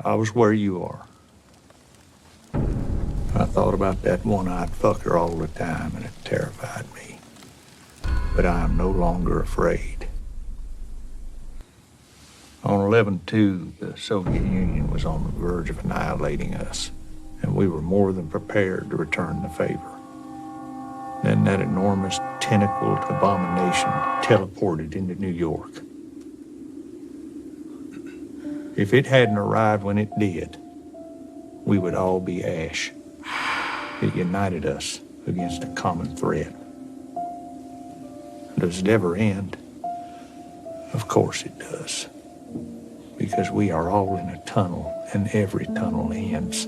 I was where you are. I thought about that one-eyed fucker all the time, and it terrified me. But I am no longer afraid. On 11/2, the Soviet Union was on the verge of annihilating us, and we were more than prepared to return the favor. Then that enormous tentacled abomination teleported into New York. If it hadn't arrived when it did, we would all be ash. It united us against a common threat. Does it ever end? Of course it does. Because we are all in a tunnel, and every tunnel ends.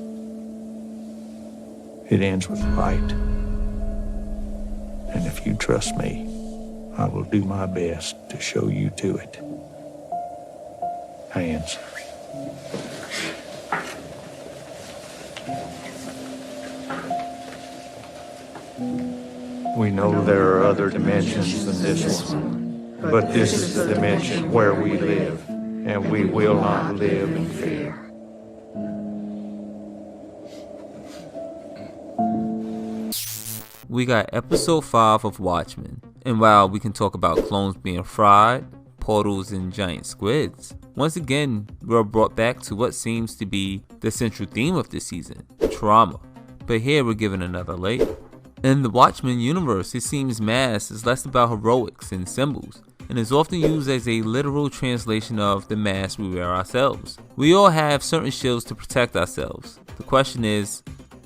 It ends with light. And if you trust me, I will do my best to show you to it. Hands. We know there are other dimensions than this one, but this is the dimension where we live, and we will not live in fear. We got episode 5 of Watchmen, and while we can talk about clones being fried, portals, and giant squids, once again we're brought back to what seems to be the central theme of this season, trauma. But here we're given another layer. In the Watchmen universe, it seems mass is less about heroics and symbols, and is often used as a literal translation of the mask we wear ourselves. We all have certain shields to protect ourselves. The question is,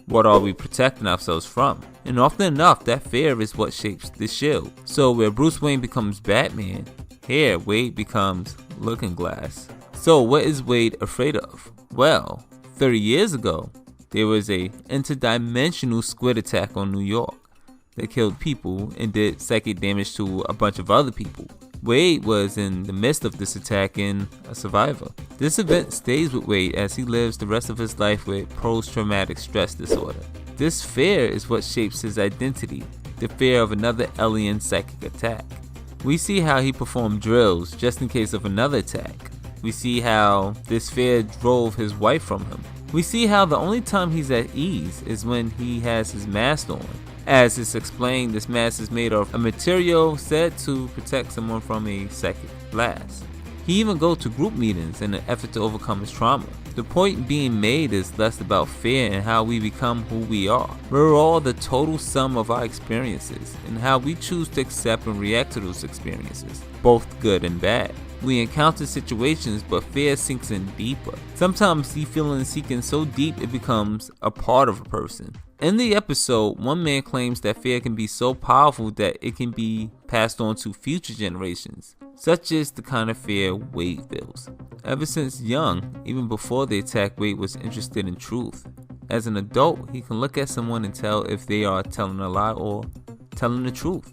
what are we protecting ourselves from? And often enough, that fear is what shapes the shield. So where Bruce Wayne becomes Batman, here Wade becomes Looking Glass. So what is Wade afraid of? Well, 30 years ago, there was a interdimensional squid attack on New York that killed people and did psychic damage to a bunch of other people. Wade was in the midst of this attack and a survivor. This event stays with Wade as he lives the rest of his life with post-traumatic stress disorder. This fear is what shapes his identity, the fear of another alien psychic attack. We see how he performed drills just in case of another attack. We see how this fear drove his wife from him. We see how the only time he's at ease is when he has his mask on. As is explained, this mask is made of a material said to protect someone from a psychic blast. He even goes to group meetings in an effort to overcome his trauma. The point being made is less about fear and how we become who we are. We're all the total sum of our experiences and how we choose to accept and react to those experiences, both good and bad. We encounter situations, but fear sinks in deeper. Sometimes the feeling sinks so deep it becomes a part of a person. In the episode, one man claims that fear can be so powerful that it can be passed on to future generations. Such is the kind of fear Wade feels. Ever since young, even before the attack, Wade was interested in truth. As an adult, he can look at someone and tell if they are telling a lie or telling the truth.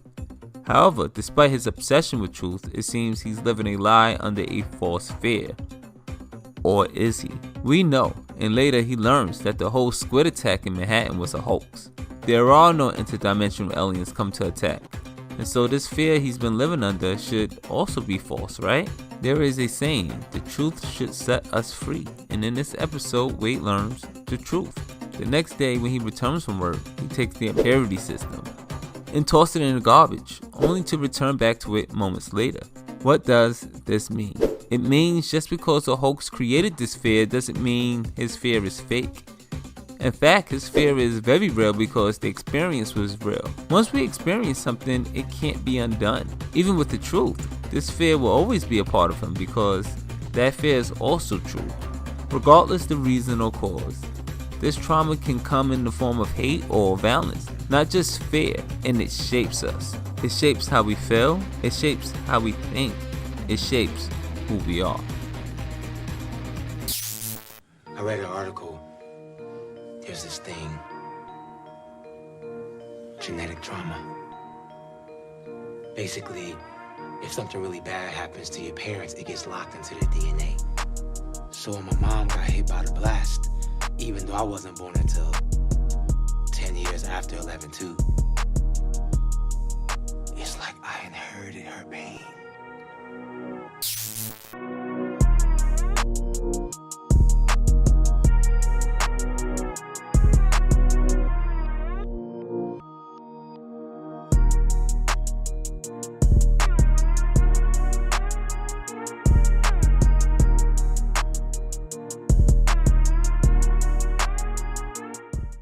However, despite his obsession with truth, it seems he's living a lie under a false fear. Or is he? We know, and later he learns that the whole squid attack in Manhattan was a hoax. There are no interdimensional aliens come to attack. And so this fear he's been living under should also be false, right? There is a saying, the truth should set us free. And in this episode, Wade learns the truth. The next day when he returns from work, he takes the parody system and tosses it in the garbage, only to return back to it moments later. What does this mean? It means just because the hoax created this fear doesn't mean his fear is fake. In fact, his fear is very real because the experience was real. Once we experience something, it can't be undone. Even with the truth, this fear will always be a part of him because that fear is also true, regardless the reason or cause. This trauma can come in the form of hate or violence, not just fear, and it shapes us. It shapes how we feel, it shapes how we think, it shapes who we are. I read an article. There's this thing, genetic trauma. Basically, if something really bad happens to your parents, it gets locked into their DNA. So when my mom got hit by the blast, even though I wasn't born until 10 years after 11/2, it's like I inherited her pain.